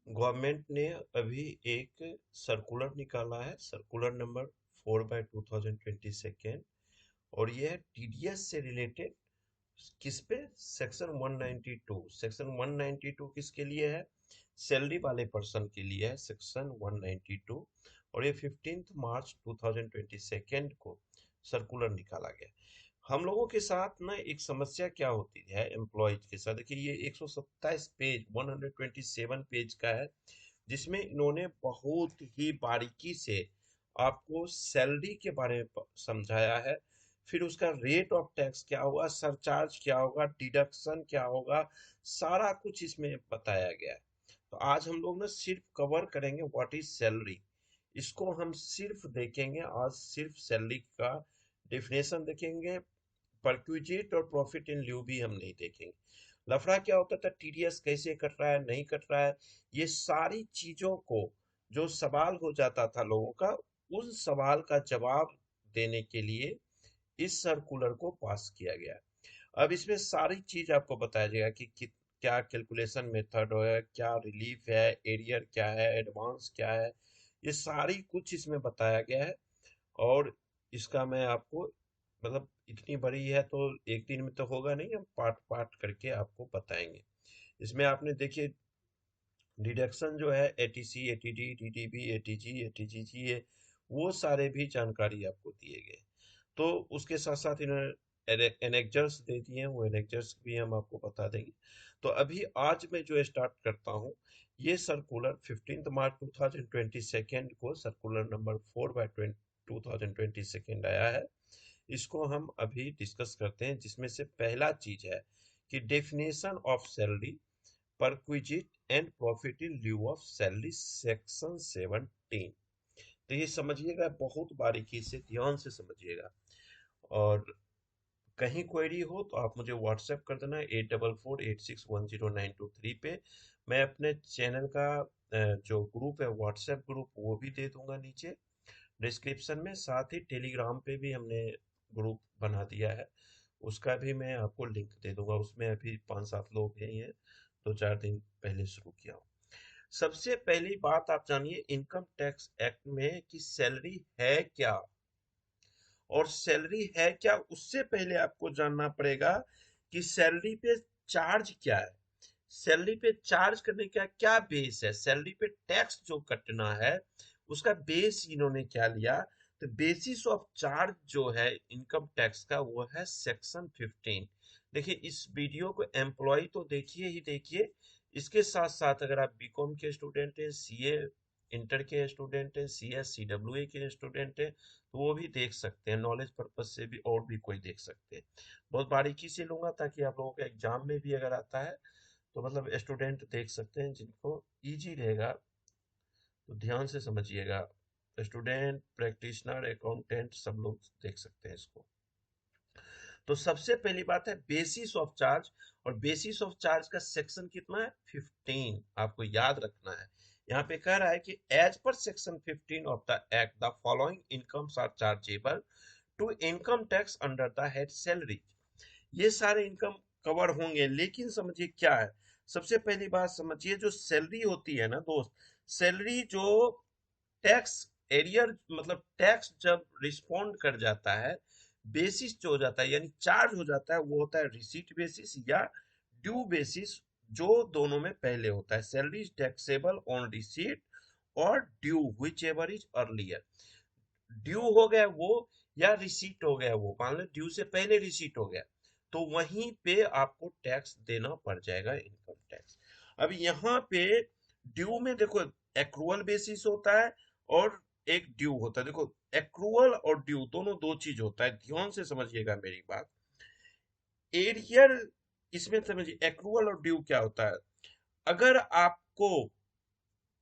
Government ने अभी एक सर्कुलर निकाला है, सर्कुलर नंबर 4/2022, और ये है टीडीएस से रिलेटेड। किस पे? सेक्शन 192। सेक्शन 192 किसके लिए है? सैलरी वाले पर्सन के लिए है सेक्शन 192। और ये 15 मार्च 2022 को सर्कुलर निकाला गया। हम लोगों के साथ ना एक समस्या क्या होती है एम्प्लॉयज के साथ, देखिए ये 127 पेज 127 पेज का है, जिसमें इन्होंने बहुत ही बारीकी से आपको सैलरी के बारे में समझाया है। फिर उसका रेट ऑफ टैक्स क्या होगा, सरचार्ज क्या होगा, डिडक्शन क्या होगा, सारा कुछ इसमें बताया गया है। तो आज हम लोग ना सिर्फ कवर करेंगे व्हाट इज सैलरी। इसको हम सिर्फ देखेंगे आज, सिर्फ सैलरी का डेफिनेशन देखेंगे। परक्विजिट और प्रॉफिट इन ल्यू भी हम नहीं देखेंगे। लफड़ा क्या होता था, टीडीएस कैसे कट रहा है, नहीं कट रहा है, ये सारी चीजों को जो सवाल हो जाता था लोगों का, उन सवाल का जवाब देने के लिए इस सर्कुलर को पास किया गया। अब इसमें सारी चीज आपको बताया जाएगा कि क्या कैलकुलेशन मेथड है, क्या रिलीफ है, एरियर क्या है, एडवांस क्या है, ये सारी कुछ इसमें बताया गया है। और इसका मैं आपको मतलब इतनी बड़ी है तो एक दिन में तो होगा नहीं, हम पार्ट पार्ट करके आपको बताएंगे। इसमें आपने देखिए डिडक्शन जो है एटीसी, एटीडी, टीटीबी, एटीजी, एटीजीजी, ये वो सारे भी जानकारी आपको दिए गए। तो उसके साथ साथ इन्होंने एनेक्जर्स दे दिए हैं, वो एनेक्जर्स भी हम आपको बता देंगे। तो अभी आज मैं जो स्टार्ट करता हूँ, ये सर्कुलर 15 मार्च 2022 को सर्कुलर नंबर 4/2022 आया है। इसको हम अभी डिस्कस करते हैं, जिसमें से पहला चीज है कि definition of salary, perquisite and profit in lieu of salary, section 17। तो ये समझिएगा, बहुत बारीकी से ध्यान से समझिएगा। और कहीं क्वेरी हो तो आप मुझे व्हाट्सएप कर देना 8448610923 पे। मैं अपने चैनल का जो ग्रुप है, व्हाट्सएप ग्रुप, वो भी दे दूंगा नीचे डिस्क्रिप्शन में। साथ ही टेलीग्राम पे भी हमने ग्रुप बना दिया है, उसका भी मैं आपको लिंक दे दूंगा। उसमें अभी 5-7 लोग हैं, ये 2-4 दिन पहले शुरू किया हूँ। सबसे पहली बात आप जानिए इनकम टैक्स एक्ट में कि सैलरी है क्या। और सैलरी है क्या, उससे पहले आपको जानना पड़ेगा कि सैलरी पे चार्ज क्या है। सैलरी पे चार्ज करने का क्या बेस है, सैलरी पे टैक्स जो कटना है उसका बेस इन्होंने क्या लिया। तो बेसिस ऑफ चार्ज जो है इनकम टैक्स का, वो है सेक्शन 15। देखिए इस वीडियो को एम्प्लॉय तो देखिए ही देखिए, इसके साथ साथ अगर आप बीकॉम के स्टूडेंट हैं, सीए इंटर के स्टूडेंट हैं, सीएस सीडब्ल्यूए के स्टूडेंट हैं, तो वो भी देख सकते हैं, नॉलेज पर्पज से भी और भी कोई देख सकते हैं। बहुत बारीकी से लूंगा ताकि आप लोगों के एग्जाम में भी अगर आता है तो मतलब स्टूडेंट देख सकते हैं, जिनको इजी रहेगा। तो ध्यान से समझिएगा, स्टूडेंट, प्रैक्टिशनर, अकाउंटेंट, सब लोग देख सकते हैं इसको। तो सबसे पहली बात है बेसिस ऑफ चार्ज। और बेसिस ऑफ चार्ज का सेक्शन कितना है? 15, आपको याद रखना है। यहाँ पे कह रहा है कि as per section 15 of the act the following incomes are chargeable to income tax under the head salary. ये सारे इनकम कवर होंगे, लेकिन समझिए क्या है। सबसे पहली बात समझिए, जो सैलरी होती है ना दोस्त, सैलरी जो टैक्स एरियर मतलब टैक्स जब रिस्पॉन्ड कर जाता है, बेसिस जो हो जाता है यानी चार्ज हो जाता है, वो होता है रिसीट बेसिस या ड्यू बेसिस। जो दोनों में पहले होता है, salary is taxable on receipt और due whichever is earlier. Due हो गया वो या रिसीट हो गया वो, मान लो ड्यू से पहले रिसीट हो गया, तो वहीं पे आपको टैक्स देना पड़ जाएगा, इनकम टैक्स। अब यहाँ पे ड्यू में देखो एक्रूअल बेसिस होता है और एक ड्यू होता है। देखो एक्रूअल और ड्यू दोनों दो चीज होता है, ध्यान से समझिएगा मेरी बात। एरियर इसमें समझिए, एक्रूअल और ड्यू क्या होता है। अगर आपको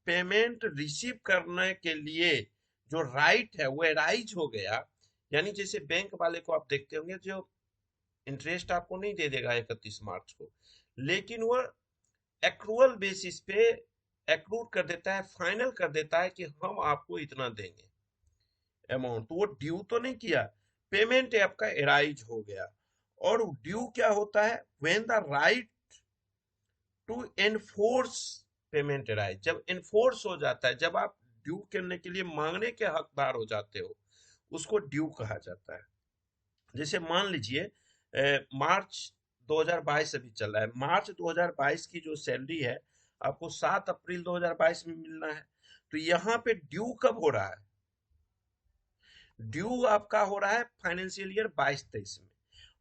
पेमेंट रिसीव करने के लिए जो राइट है वो एराइज हो गया, यानी जैसे बैंक वाले को आप देखते होंगे जो इंटरेस्ट आपको नहीं दे देगा 31 मार्च को, लेकिन वो एक्रूअल बेसिस पे एक्रूड कर देता है, फाइनल कर देता है कि हम आपको इतना देंगे अमाउंट, तो वो ड्यू तो नहीं किया, पेमेंट आपका एराइज हो गया। और ड्यू क्या होता है? When the right to enforce payment right, जब इन्फोर्स हो जाता है, जब आप ड्यू करने के लिए मांगने के हकदार हो जाते हो, उसको ड्यू कहा जाता है। जैसे मान लीजिए मार्च 2022 अभी चल रहा है, मार्च 2022 की जो सैलरी है आपको 7 अप्रैल 2022 में मिलना है, तो यहाँ पे ड्यू कब हो रहा है? ड्यू आपका हो रहा है फाइनेंशियल ईयर 22-23 में,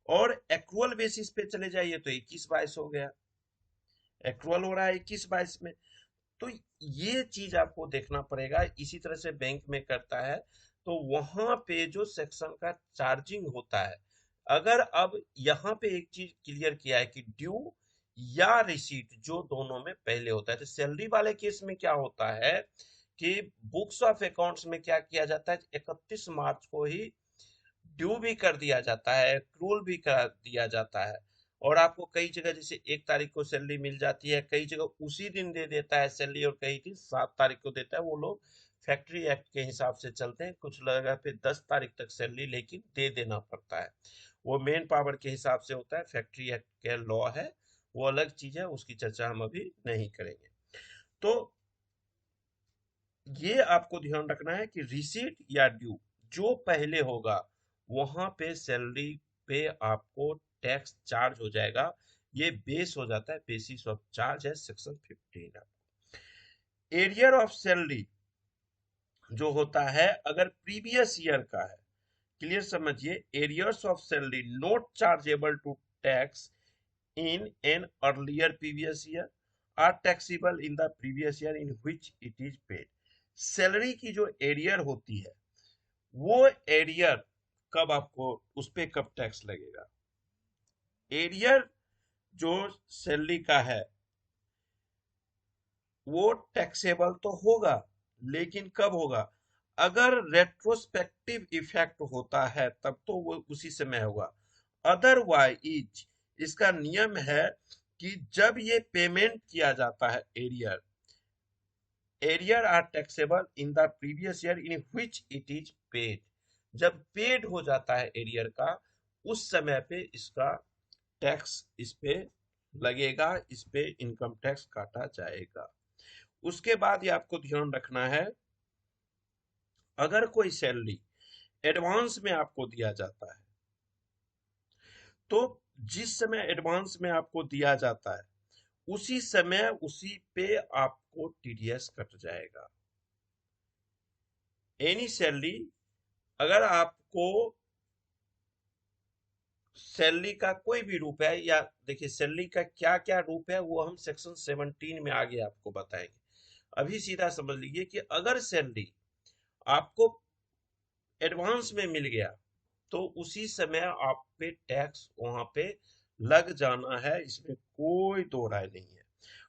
और एक्रुअल बेसिस पे चले जाइए तो 21-22 हो गया, एक्रुअल हो रहा है 21-22 में। तो ये चीज आपको देखना पड़ेगा, इसी तरह से बैंक में करता है, तो वहां पे जो सेक्शन का चार्जिंग होता है, अगर अब यहाँ पे एक चीज क्लियर किया है कि ड्यू या रिसीट जो दोनों में पहले होता है, तो सैलरी वाले केस में क्या होता है कि बुक्स ऑफ अकाउंट्स में क्या किया जाता है, 31 मार्च को ही ड्यू भी कर दिया जाता है, एक्रूल भी कर दिया जाता है, और आपको कई जगह जैसे 1 तारीख को सैलरी मिल जाती है, कई जगह उसी दिन दे देता है सैलरी, और कई दिन 7 तारीख को देता है। वो लोग फैक्ट्री एक्ट के हिसाब से चलते हैं, कुछ जगह पे 10 तारीख तक सैलरी लेकिन दे देना पड़ता है, वो मेन पावर के हिसाब से होता है, फैक्ट्री एक्ट के लॉ है, वो अलग चीज है, उसकी चर्चा हम अभी नहीं करेंगे। तो ये आपको ध्यान रखना है कि रिसीट या ड्यू जो पहले होगा वहां पे सैलरी पे आपको टैक्स चार्ज हो जाएगा, ये बेस हो जाता है, बेसिस ऑफ चार्ज है सेक्शन 15। एरियर ऑफ सैलरी जो होता है अगर प्रीवियस ईयर का है, क्लियर समझिए, arrears of salary not chargeable to tax in an earlier previous year are taxable in the previous year in which it is paid. Salary की जो arrear होती है, वो एरियर कब आपको उस पे कब टैक्स लगेगा? एरियर जो सैलरी का है वो टैक्सेबल तो होगा, लेकिन कब होगा? अगर रेट्रोस्पेक्टिव इफेक्ट होता है तब तो वो उसी समय होगा, अदरवाइज इसका नियम है कि जब ये पेमेंट किया जाता है arrear, arrear are taxable in the previous year in which it is paid, जब पेड हो जाता है एरियर का उस समय पे इसका टैक्स इस पे लगेगा, इस पे इनकम टैक्स काटा जाएगा। उसके बाद ये आपको ध्यान रखना है, अगर कोई सैलरी एडवांस में आपको दिया जाता है, तो जिस समय एडवांस में आपको दिया जाता है उसी समय उसी पे आपको टीडीएस कट जाएगा। एनी सैलरी, अगर आपको सैलरी का कोई भी रूप है, या देखिए सैलरी का क्या क्या रूप है वो हम सेक्शन 17 में आगे आपको बताएंगे, अभी सीधा समझ लीजिए कि अगर सैलरी आपको एडवांस में मिल गया तो उसी समय आप पे टैक्स वहां पे लग जाना है, इसमें कोई दो राय नहीं है।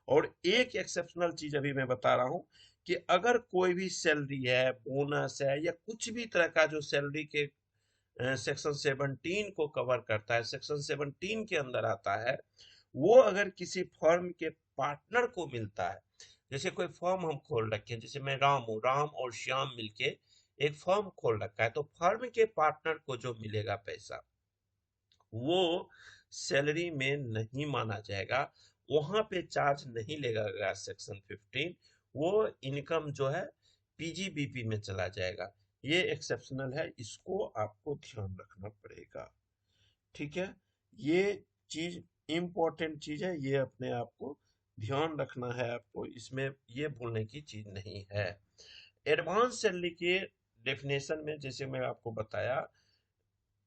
और एक एक्सेप्शनल चीज अभी मैं बता रहा हूं कि अगर कोई भी सैलरी है, बोनस है, या कुछ भी तरह का जो सैलरी के सेक्शन 17 को कवर करता है, सेक्शन 17 के अंदर आता है, वो अगर किसी फर्म के पार्टनर को मिलता है, जैसे कोई फर्म हम खोल रखे हैं, जैसे मैं राम हूँ, राम और श्याम मिलके एक फर्म खोल रखा है, तो फर्म के पार्टनर को जो मिलेगा पैसा वो सैलरी में नहीं माना जाएगा, वहां पे चार्ज नहीं लगेगा सेक्शन 15, वो इनकम जो है पीजीबीपी में चला जाएगा। ये एक्सेप्शनल है, इसको आपको ध्यान रखना पड़ेगा, ठीक है? ये चीज इंपॉर्टेंट चीज है, ये अपने आप को ध्यान रखना है आपको, इसमें ये भूलने की चीज नहीं है। एडवांस सैलरी के डेफिनेशन में जैसे मैं आपको बताया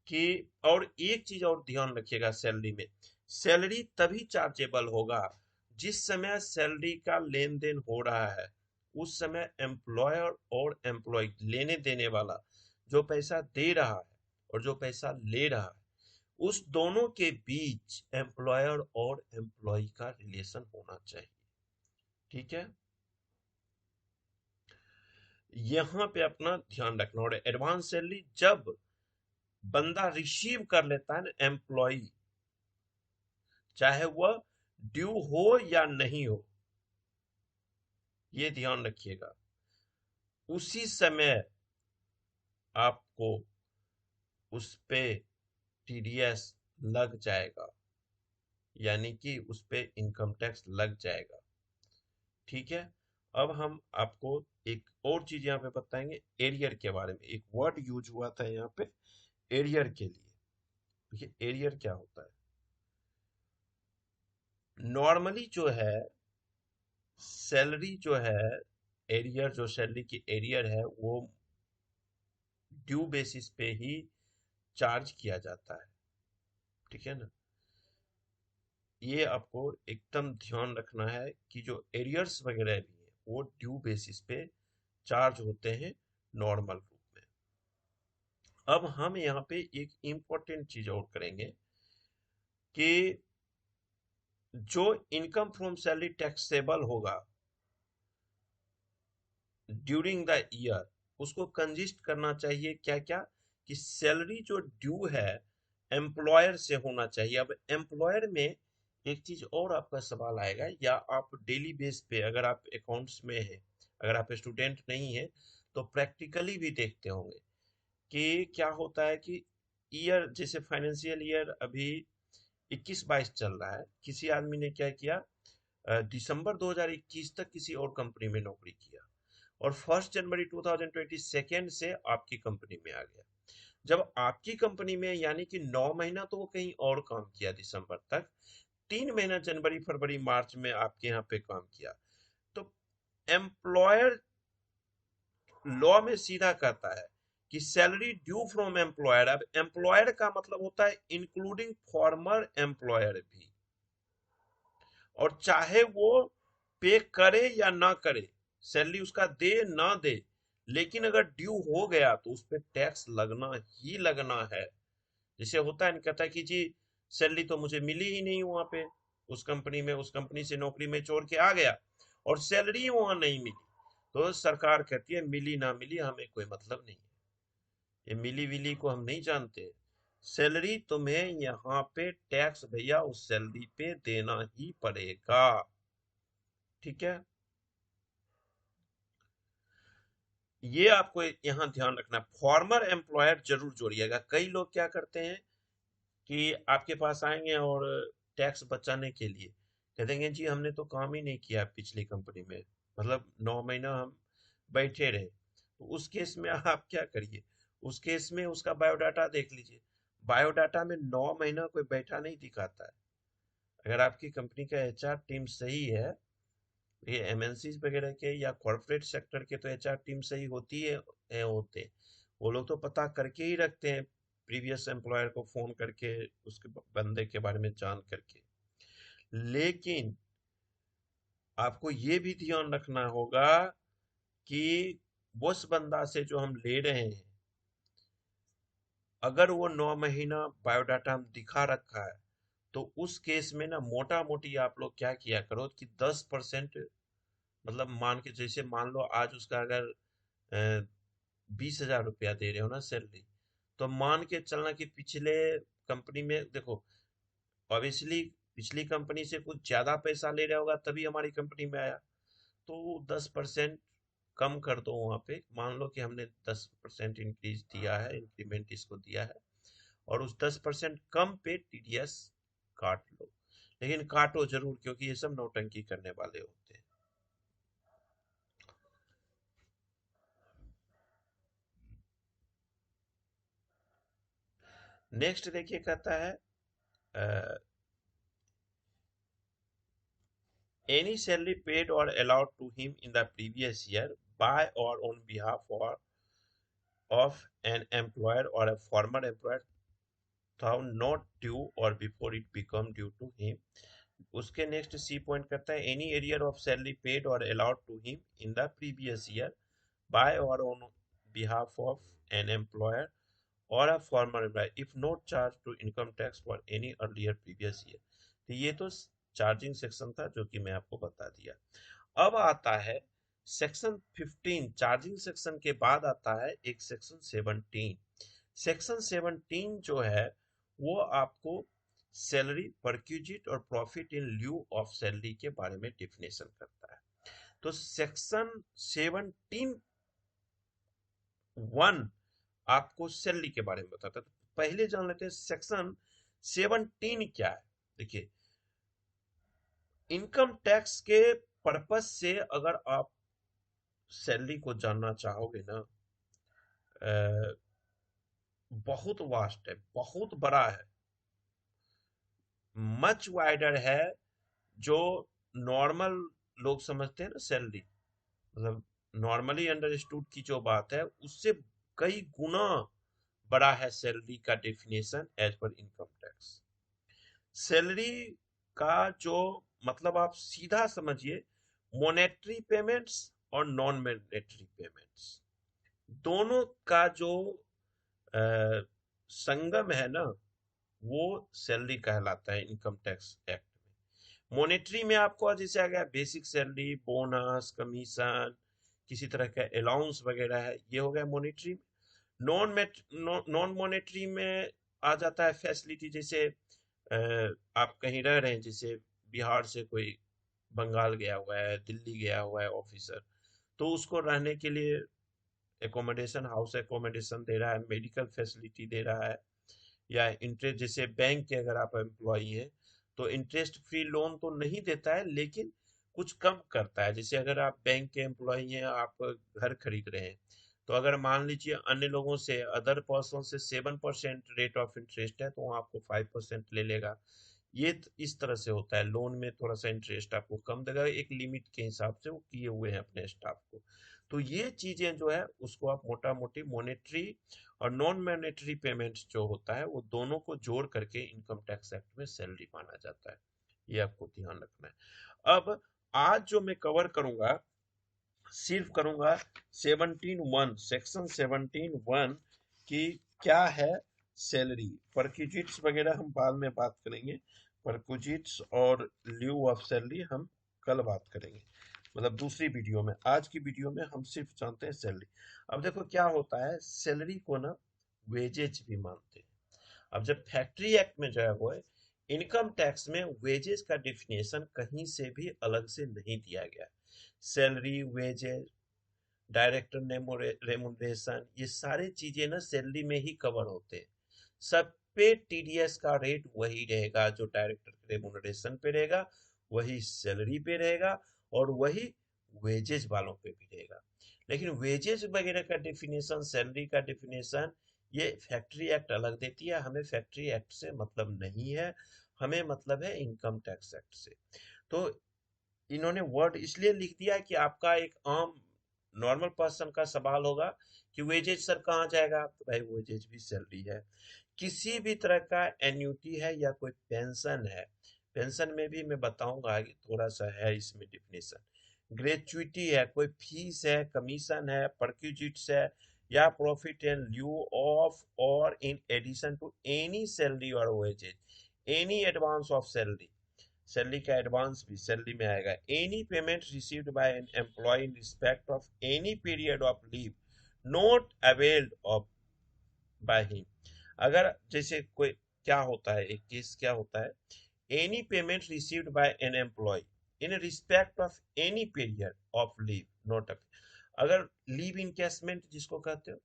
कि, और एक चीज और ध्यान रखिएगा, सैलरी में सैलरी तभी चार्जेबल होगा जिस समय सैलरी का लेन देन हो रहा है, उस समय एम्प्लॉयर और एम्प्लॉय लेने देने वाला जो पैसा दे रहा है और जो पैसा ले रहा है, उस दोनों के बीच एम्प्लॉयर और एम्प्लॉय का रिलेशन होना चाहिए, ठीक है? यहाँ पे अपना ध्यान रखना। और एडवांस सैलरी जब बंदा रिसीव कर लेता है ना, एम्प्लॉय, चाहे वह ड्यू हो या नहीं हो, ये ध्यान रखिएगा, उसी समय आपको उस पे टीडीएस लग जाएगा, यानी कि उस पे इनकम टैक्स लग जाएगा, ठीक है। अब हम आपको एक और चीज यहाँ पे बताएंगे एरियर के बारे में। एक वर्ड यूज हुआ था यहाँ पे एरियर के लिए। देखिए एरियर क्या होता है। नॉर्मली जो है सैलरी जो है, एरियर जो सैलरी की एरियर है वो ड्यू बेसिस पे ही चार्ज किया जाता है। ठीक है ना। ये आपको एकदम ध्यान रखना है कि जो एरियर्स वगैरह भी है वो ड्यू बेसिस पे चार्ज होते हैं नॉर्मल रूप में। अब हम यहाँ पे एक इम्पोर्टेंट चीज और करेंगे कि जो इनकम फ्रॉम सैलरी टैक्सेबल होगा ड्यूरिंग द ईयर, उसको कंजिस्ट करना चाहिए क्या क्या, कि सैलरी जो ड्यू है एम्प्लॉयर से होना चाहिए। अब एम्प्लॉयर में एक चीज और आपका सवाल आएगा, या आप डेली बेस पे अगर आप अकाउंट्स में है, अगर आप स्टूडेंट नहीं है तो प्रैक्टिकली भी देखते होंगे कि क्या होता है कि ईयर जैसे फाइनेंशियल ईयर अभी 21-22 चल रहा है, किसी आदमी ने क्या किया, दिसंबर 2021 तक किसी और कंपनी में नौकरी किया और 1 जनवरी 2022 से आपकी कंपनी में आ गया। जब आपकी कंपनी में यानी कि 9 महीना तो वो कहीं और काम किया दिसंबर तक, 3 महीना जनवरी फरवरी मार्च में आपके यहाँ पे काम किया, तो एम्प्लॉयर लॉ में सीधा कहता है कि सैलरी ड्यू फ्रॉम एम्प्लॉयर। अब एम्प्लॉयर का मतलब होता है इंक्लूडिंग फॉर्मर एम्प्लॉयर भी, और चाहे वो पे करे या ना करे, सैलरी उसका दे ना दे, लेकिन अगर ड्यू हो गया तो उस पर टैक्स लगना ही लगना है। जैसे होता है ना, कहता है कि जी सैलरी तो मुझे मिली ही नहीं वहां पे, उस कंपनी में, उस कंपनी से नौकरी में छोड़ के आ गया और सैलरी वहां नहीं मिली, तो सरकार कहती है मिली ना मिली हमें कोई मतलब नहीं है, ये मिली विली को हम नहीं जानते, सैलरी तुम्हें यहाँ पे टैक्स भैया उस सैलरी पे देना ही पड़ेगा। ठीक है। ये आपको यहाँ ध्यान रखना, फॉर्मर एम्प्लॉयर जरूर जोड़िएगा। कई लोग क्या करते हैं कि आपके पास आएंगे और टैक्स बचाने के लिए कह देंगे जी हमने तो काम ही नहीं किया पिछली कंपनी में, मतलब 9 महीना हम बैठे रहे। तो उस केस में आप क्या करिए, उस केस में उसका बायोडाटा देख लीजिए। बायोडाटा में 9 महीना कोई बैठा नहीं दिखाता है। अगर आपकी कंपनी का एचआर टीम सही है, ये एमएनसी वगैरह के या कॉर्पोरेट सेक्टर के तो एचआर टीम सही होती है होते, वो लोग तो पता करके ही रखते हैं, प्रीवियस एम्प्लॉयर को फोन करके उसके बंदे के बारे में जान करके। लेकिन आपको ये भी ध्यान रखना होगा कि उस बंदा से जो हम ले रहे हैं, अगर वो 9 महीना बायोडाटा हम दिखा रखा है, तो उस केस में ना मोटा मोटी आप लोग क्या किया करो कि 10%, मतलब मान के जैसे मान लो आज उसका अगर 20,000 रुपया दे रहे हो ना सैलरी, तो मान के चलना कि पिछले कंपनी में देखो, ऑब्वियसली पिछली कंपनी से कुछ ज्यादा पैसा ले रहा होगा तभी हमारी कंपनी में आया, तो 10% कम कर दो वहां पे। मान लो कि हमने 10% इंक्रीज दिया है, इंक्रीमेंट इसको दिया है, और उस 10% कम पे टीडीएस काट लो, लेकिन काटो जरूर क्योंकि ये सब नौटंकी करने वाले होते हैं। नेक्स्ट देखिए कहता है any salary paid or allowed to him in the previous year by or on behalf of an employer or a former employer found not due or before it become due to him। उसके next C point करता है any arrear of salary paid or allowed to him in the previous year by or on behalf of an employer or a former employer if not charged to income tax for any earlier previous year। तो ये तो charging section था जो कि मैं आपको बता दिया। अब आता है सेक्शन 15। चार्जिंग सेक्शन के बाद आता है एक सेक्शन 17। सेक्शन 17 जो है वो आपको सैलरी, परक्यूजिट और profit in lieu of salary के बारे में डिफिनेशन करता है। तो सेक्शन 17(1) आपको सैलरी के बारे में बताता है। तो पहले जान लेते हैं सेक्शन 17 क्या है। देखिए इनकम टैक्स के पर्पस से अगर आप सैलरी को जानना चाहोगे ना, अ, बहुत वास्ट है, बहुत बड़ा है, मच वाइडर है। जो नॉर्मल लोग समझते हैं ना सैलरी, मतलब नॉर्मली अंडरस्टूड की जो बात है, उससे कई गुना बड़ा है सैलरी का definition as per income tax. Salary का जो मतलब आप सीधा समझिए, मॉनेटरी पेमेंट्स और नॉन मॉनेटरी पेमेंट्स दोनों का जो अ, संगम है ना, वो सैलरी कहलाता है इनकम टैक्स एक्ट में। मॉनेटरी में आपको जैसे आ गया बेसिक सैलरी, बोनस, कमीशन, किसी तरह का अलाउंस वगैरह है, ये हो गया मॉनेटरी में। नॉन मॉनेटरी में आ जाता है फैसिलिटी, जैसे आप कहीं रह रहे हैं, जैसे बिहार से कोई बंगाल गया हुआ है, दिल्ली गया हुआ है ऑफिसर, तो उसको रहने के लिए एकोमोडेशन, हाउस एकोमोडेशन दे रहा है, मेडिकल फैसिलिटी दे रहा है, या इंटरेस्ट, जैसे बैंक के अगर आप एम्प्लॉई हैं तो इंटरेस्ट फ्री लोन तो नहीं देता है, लेकिन कुछ कम करता है। जैसे अगर आप बैंक के एम्प्लॉई हैं, आप घर खरीद रहे हैं, तो अगर मान लीजिए अन्य लोगों से, अदर पर्सन से 7% रेट ऑफ इंटरेस्ट है, तो वो आपको 5% ले लेगा। ये इस तरह से होता है, लोन में थोड़ा सा इंटरेस्ट आपको कम देगा, एक लिमिट के हिसाब से वो किए हुए हैं अपने स्टाफ को। तो ये चीजें जो है उसको आप मोटा मोटी मॉनेटरी और नॉन मॉनेटरी पेमेंट्स जो होता है, वो दोनों को जोड़ करके इनकम टैक्स एक्ट में सैलरी माना जाता है। ये आपको ध्यान रखना है। अब आज जो मैं कवर करूंगा, सिर्फ करूंगा 17(1), सेक्शन 17(1) की क्या है सैलरी। परक्विजिट्स वगैरह हम बाद में बात करेंगे, परक्विजिट्स और ल्यू ऑफ सैलरी हम कल बात करेंगे, मतलब दूसरी वीडियो में। आज की वीडियो में हम सिर्फ जानते हैं सैलरी। अब देखो क्या होता है, सैलरी को ना वेजेज भी मानते हैं। अब जब फैक्ट्री एक्ट में जो है वो है, इनकम टैक्स में वेजेस का डिफिनेशन कहीं से भी अलग से नहीं दिया गया। सैलरी, वेजेस, डायरेक्टर रेमुनरेशन, ये सारी चीजें ना सैलरी में ही कवर होते हैं। सब पे टीडीएस का रेट वही रहेगा, जो डायरेक्टर रेमुनरेशन पे रहेगा वही सैलरी पे रहेगा, और वही वेजेस वालों पे भी रहेगा। लेकिन वेजेस वगैरह का डेफिनेशन, सैलरी का डेफिनेशन, ये फैक्ट्री एक्ट अलग देती है। हमें फैक्ट्री एक्ट से मतलब नहीं है, हमें मतलब है इनकम टैक्स एक्ट से। तो इन्होंने वर्ड इसलिए लिख दिया कि आपका एक आम नॉर्मल पर्सन का सवाल होगा कि वेजेज सर कहाँ जाएगा, तो भाई वेजेज भी सैलरी है। किसी भी तरह का एन्यूटी है या कोई पेंशन है, पेंशन में भी मैं बताऊंगा आगे, थोड़ा सा है इसमें डिफिनेशन। ग्रेचुइटी है, कोई फीस है, कमीशन है, परक्यूजिट्स है, या profit and lieu of or in addition to any salary or wages, any advance of salary, salary का एडवांस भी सैलरी में आएगा, any payment received by an employ in respect of any period of leave not availed of by him. अगर जैसे कोई, क्या होता है, एक केस क्या होता है, any payment received by an employ in respect of any period of leave not availed. अगर लीव इनकैशमेंट जिसको कहते हो,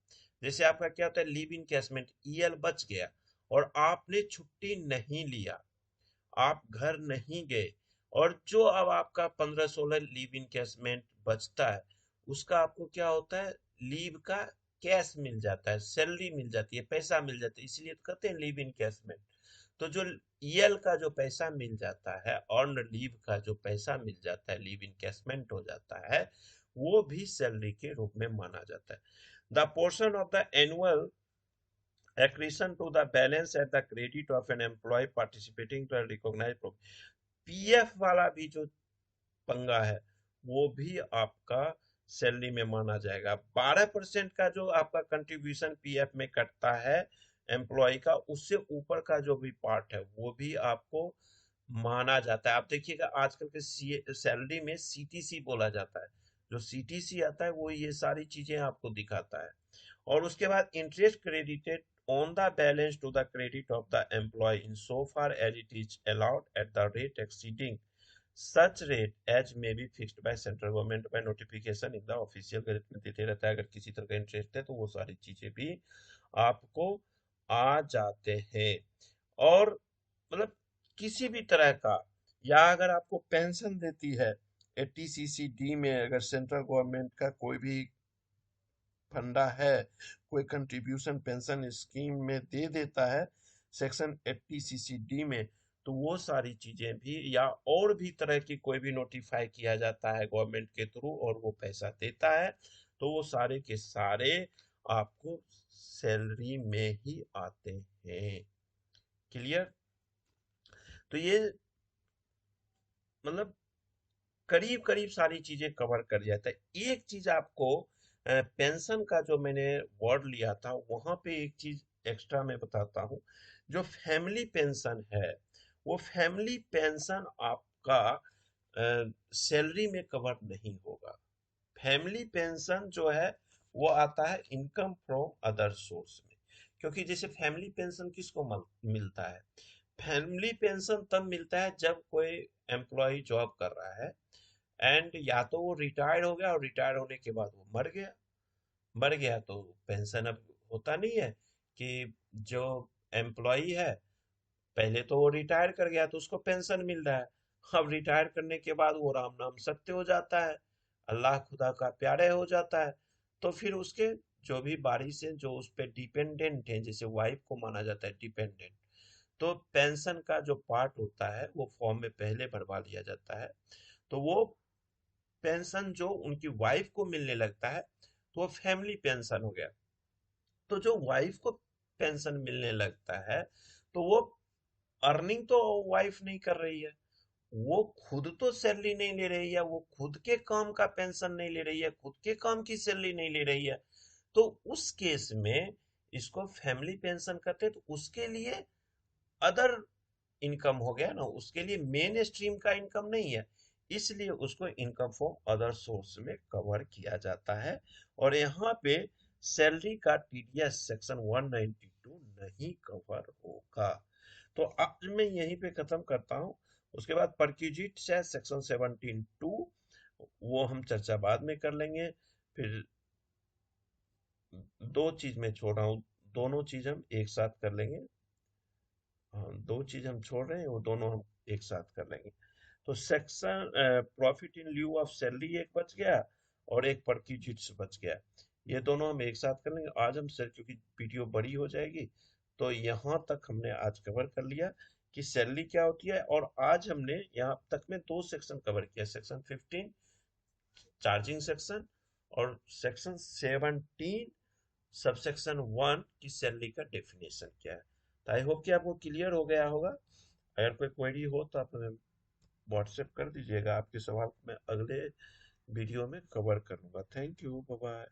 जैसे आपका क्या होता है, लीव इनकैशमेंट, ईएल बच गया और आपने छुट्टी नहीं लिया, आप घर नहीं गए, और जो अब आपका 15-16 लीव इनकैशमेंट बचता है, उसका आपको क्या होता है, लीव का कैश मिल जाता है, सैलरी मिल जाती है, पैसा मिल जाता है, इसलिए तो कहते हैं लीव इनकैशमेंट। तो जो ईएल का जो पैसा मिल जाता है, अर्न लीव का जो पैसा मिल जाता है, लीव इनकैशमेंट हो जाता है, वो भी सैलरी के रूप में माना जाता है। The portion of the annual accretion to the balance at the credit of an employee participating to a recognized program। PF वाला भी जो पंगा है, वो भी आपका सैलरी में माना जाएगा। 12% का जो आपका कंट्रीब्यूशन पीएफ में कटता है एम्प्लॉय का, उससे ऊपर का जो भी पार्ट है वो भी आपको माना जाता है। आप देखिएगा आजकल के सैलरी में सीटीसी बोला जाता है, जो सीटीसी आता है वो ये सारी चीजें आपको दिखाता है। और उसके बाद interest credited on the balance to the credit of the employee in so far as it is allowed at the rate exceeding such rate as may be fixed by central government by notification in the official gazette में देते रहता है। अगर किसी तरह का interest है तो वो सारी चीजें भी आपको आ जाते हैं। और मतलब किसी भी तरह का, या अगर आपको पेंशन देती है 80CCD में अगर सेंट्रल गवर्नमेंट का कोई भी फंडा है, कोई कंट्रीब्यूशन पेंशन स्कीम में दे देता है सेक्शन 80CCD में, तो वो सारी चीजें भी या और भी तरह की कोई भी नोटिफाई किया जाता है गवर्नमेंट के थ्रू और वो पैसा देता है, तो वो सारे के सारे आपको सैलरी में ही आते हैं। क्लियर? तो ये मतलब करीब करीब सारी चीजें कवर कर जाता है। एक चीज आपको पेंशन का जो मैंने वर्ड लिया था वहां पे एक चीज एक्स्ट्रा मैं बताता हूँ। जो फैमिली पेंशन है, वो फैमिली पेंशन आपका सैलरी में कवर नहीं होगा। फैमिली पेंशन जो है वो आता है इनकम फ्रॉम अदर सोर्स में। क्योंकि जैसे फैमिली पेंशन किसको मिलता है? फैमिली पेंशन तब मिलता है जब कोई एम्प्लॉय जॉब कर रहा है एंड या तो वो रिटायर्ड हो गया और रिटायर्ड होने के बाद वो मर गया। मर गया तो पेंशन अब होता नहीं है कि जो एम्प्लॉय है पहले तो वो रिटायर कर गया तो उसको पेंशन मिल रहा है। अब रिटायर करने के बाद वो राम नाम सत्य हो जाता है, अल्लाह खुदा का प्यारे हो जाता है। तो फिर उसके जो भी बारिश है जो उस पे डिपेंडेंट है, जैसे वाइफ को माना जाता है डिपेंडेंट, तो पेंशन का जो पार्ट होता है वो फॉर्म में पहले भरवा लिया जाता है। तो वो पेंशन जो उनकी वाइफ को मिलने लगता है तो वो फैमिली पेंशन हो गया। तो जो वाइफ को पेंशन मिलने लगता है तो वो अर्निंग तो वाइफ नहीं कर रही है, वो खुद तो सैलरी नहीं ले रही है, वो खुद के काम का पेंशन नहीं ले रही है, खुद के काम की सैलरी नहीं ले रही है। तो उस केस में इसको फैमिली पेंशन कहते हैं। तो उसके लिए अदर इनकम हो गया ना, उसके लिए मेन स्ट्रीम का इनकम नहीं है, इसलिए उसको इनकम फ्रॉम अदर सोर्स में कवर किया जाता है। और यहाँ पे सैलरी का टीडीएस सेक्शन 192 नहीं कवर होगा। तो आज मैं यहीं पे खत्म करता हूँ। उसके बाद परक्यूजिट है सेक्शन 17(2), वो हम चर्चा बाद में कर लेंगे। फिर दो चीज में छोड़ रहा हूँ, दोनों चीज हम एक साथ कर लेंगे। हाँ, दो चीज हम छोड़ रहे हैं वो दोनों हम एक साथ कर लेंगे। तो section profit in lieu of salary एक बच गया और एक परक्यूजिट्स बच गया। ये दोनों हम एक साथ कर लेंगे। आज हम सर क्योंकि वीडियो बड़ी हो जाएगी तो यहाँ तक हमने आज कवर कर लिया कि सैलरी क्या होती है। और आज हमने यहाँ तक में दो सेक्शन कवर किया, सेक्शन 15 चार्जिंग सेक्शन और सेक्शन 17 सबसेक्शन 1 की सैलरी का डेफिनेशन क्या है। तो आई होप कि आपको क्लियर हो गया होगा। अगर कोई क्वेरी हो तो आप हमें व्हाट्सएप कर दीजिएगा, आपके सवाल को मैं अगले वीडियो में कवर करूंगा। Thank you, bye bye.